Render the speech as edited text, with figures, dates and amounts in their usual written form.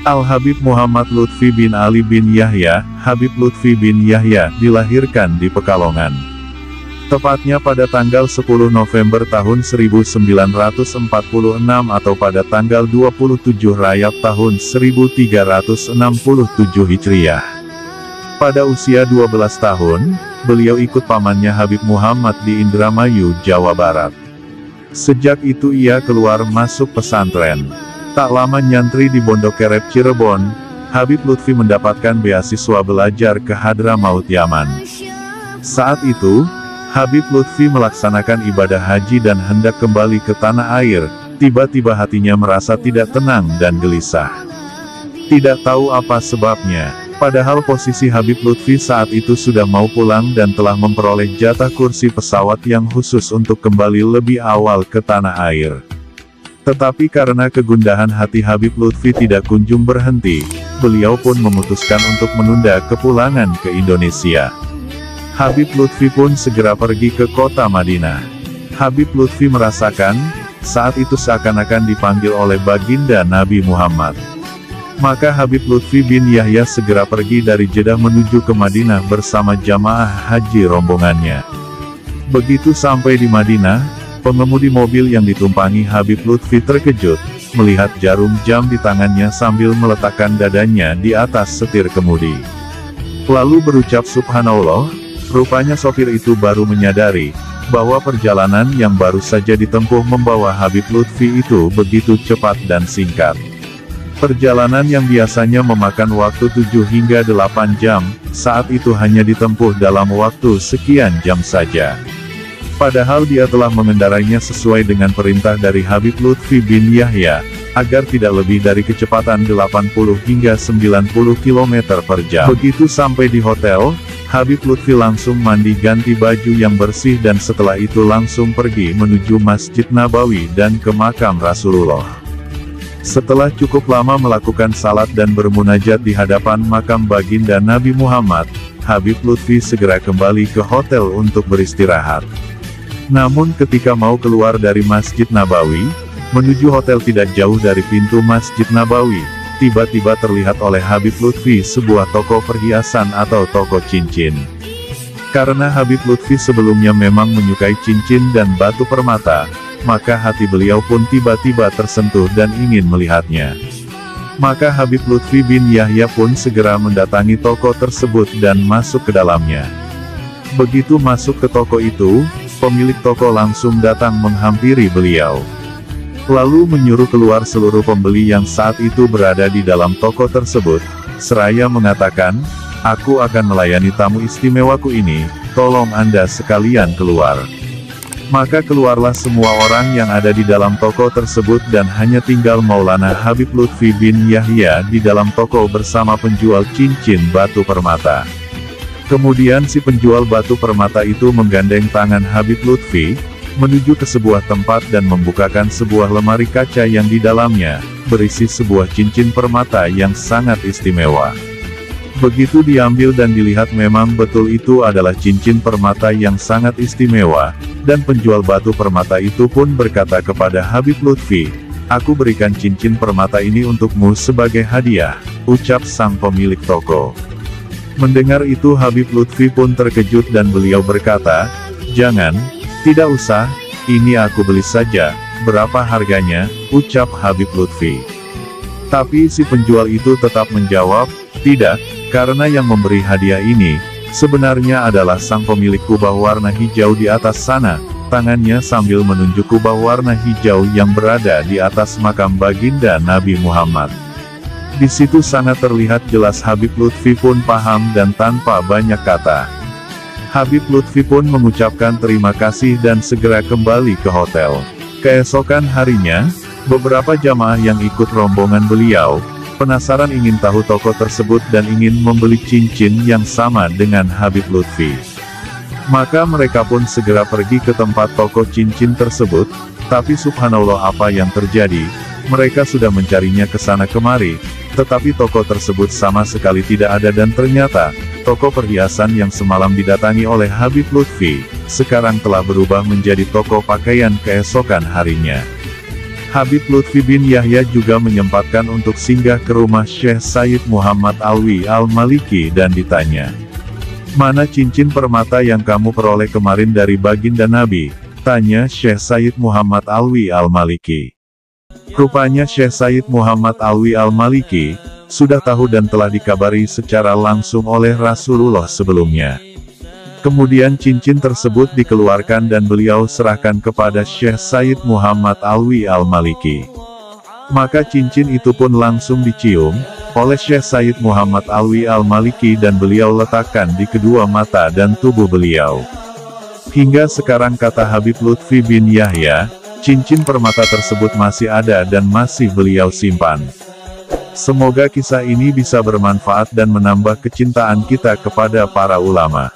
Al-Habib Muhammad Lutfi bin Ali bin Yahya, Habib Lutfi bin Yahya, dilahirkan di Pekalongan. Tepatnya pada tanggal 10 November tahun 1946 atau pada tanggal 27 Rajab tahun 1367 Hijriah. Pada usia 12 tahun, beliau ikut pamannya Habib Muhammad di Indramayu, Jawa Barat. Sejak itu ia keluar masuk pesantren. Tak lama nyantri di Pondok Kerep Cirebon, Habib Lutfi mendapatkan beasiswa belajar ke Hadramaut Yaman. Saat itu, Habib Lutfi melaksanakan ibadah haji dan hendak kembali ke tanah air, tiba-tiba hatinya merasa tidak tenang dan gelisah. Tidak tahu apa sebabnya, padahal posisi Habib Lutfi saat itu sudah mau pulang dan telah memperoleh jatah kursi pesawat yang khusus untuk kembali lebih awal ke tanah air. Tetapi karena kegundahan hati Habib Lutfi tidak kunjung berhenti, beliau pun memutuskan untuk menunda kepulangan ke Indonesia. Habib Lutfi pun segera pergi ke kota Madinah. Habib Lutfi merasakan, saat itu seakan-akan dipanggil oleh baginda Nabi Muhammad. Maka Habib Lutfi bin Yahya segera pergi dari Jeddah menuju ke Madinah bersama jamaah haji rombongannya. Begitu sampai di Madinah, pengemudi mobil yang ditumpangi Habib Lutfi terkejut, melihat jarum jam di tangannya sambil meletakkan dadanya di atas setir kemudi. Lalu berucap subhanallah, rupanya sopir itu baru menyadari, bahwa perjalanan yang baru saja ditempuh membawa Habib Lutfi itu begitu cepat dan singkat. Perjalanan yang biasanya memakan waktu 7 hingga 8 jam, saat itu hanya ditempuh dalam waktu sekian jam saja. Padahal dia telah mengendarainya sesuai dengan perintah dari Habib Lutfi bin Yahya, agar tidak lebih dari kecepatan 80 hingga 90 km per jam. Begitu sampai di hotel, Habib Lutfi langsung mandi ganti baju yang bersih dan setelah itu langsung pergi menuju Masjid Nabawi dan ke makam Rasulullah. Setelah cukup lama melakukan salat dan bermunajat di hadapan makam baginda Nabi Muhammad, Habib Lutfi segera kembali ke hotel untuk beristirahat. Namun ketika mau keluar dari Masjid Nabawi, menuju hotel tidak jauh dari pintu Masjid Nabawi, tiba-tiba terlihat oleh Habib Lutfi sebuah toko perhiasan atau toko cincin. Karena Habib Lutfi sebelumnya memang menyukai cincin dan batu permata, maka hati beliau pun tiba-tiba tersentuh dan ingin melihatnya. Maka Habib Lutfi bin Yahya pun segera mendatangi toko tersebut dan masuk ke dalamnya. Begitu masuk ke toko itu, pemilik toko langsung datang menghampiri beliau. Lalu menyuruh keluar seluruh pembeli yang saat itu berada di dalam toko tersebut, seraya mengatakan, "Aku akan melayani tamu istimewaku ini, tolong Anda sekalian keluar." Maka keluarlah semua orang yang ada di dalam toko tersebut dan hanya tinggal Maulana Habib Lutfi bin Yahya di dalam toko bersama penjual cincin batu permata. Kemudian si penjual batu permata itu menggandeng tangan Habib Lutfi, menuju ke sebuah tempat dan membukakan sebuah lemari kaca yang di dalamnya, berisi sebuah cincin permata yang sangat istimewa. Begitu diambil dan dilihat memang betul itu adalah cincin permata yang sangat istimewa, dan penjual batu permata itu pun berkata kepada Habib Lutfi, "Aku berikan cincin permata ini untukmu sebagai hadiah," ucap sang pemilik toko. Mendengar itu Habib Lutfi pun terkejut dan beliau berkata, "Jangan, tidak usah, ini aku beli saja, berapa harganya?" ucap Habib Lutfi. Tapi si penjual itu tetap menjawab, "Tidak, karena yang memberi hadiah ini, sebenarnya adalah sang pemilik kubah warna hijau di atas sana," tangannya sambil menunjuk kubah warna hijau yang berada di atas makam baginda Nabi Muhammad. Di situ sangat terlihat jelas Habib Lutfi pun paham dan tanpa banyak kata. Habib Lutfi pun mengucapkan terima kasih dan segera kembali ke hotel. Keesokan harinya, beberapa jamaah yang ikut rombongan beliau, penasaran ingin tahu toko tersebut dan ingin membeli cincin yang sama dengan Habib Lutfi. Maka mereka pun segera pergi ke tempat toko cincin tersebut, tapi subhanallah apa yang terjadi, mereka sudah mencarinya ke sana kemari, tetapi toko tersebut sama sekali tidak ada dan ternyata, toko perhiasan yang semalam didatangi oleh Habib Lutfi, sekarang telah berubah menjadi toko pakaian keesokan harinya. Habib Lutfi bin Yahya juga menyempatkan untuk singgah ke rumah Syekh Sayyid Muhammad Alwi Al-Maliki dan ditanya, "Mana cincin permata yang kamu peroleh kemarin dari baginda Nabi?" tanya Syekh Sayyid Muhammad Alwi Al-Maliki. Rupanya Syekh Sayyid Muhammad Alwi Al-Maliki sudah tahu dan telah dikabari secara langsung oleh Rasulullah sebelumnya. Kemudian cincin tersebut dikeluarkan dan beliau serahkan kepada Syekh Sayyid Muhammad Alwi Al-Maliki. Maka cincin itu pun langsung dicium oleh Syekh Sayyid Muhammad Alwi Al-Maliki dan beliau letakkan di kedua mata dan tubuh beliau. Hingga sekarang, kata Habib Lutfi bin Yahya, cincin permata tersebut masih ada dan masih beliau simpan. Semoga kisah ini bisa bermanfaat dan menambah kecintaan kita kepada para ulama.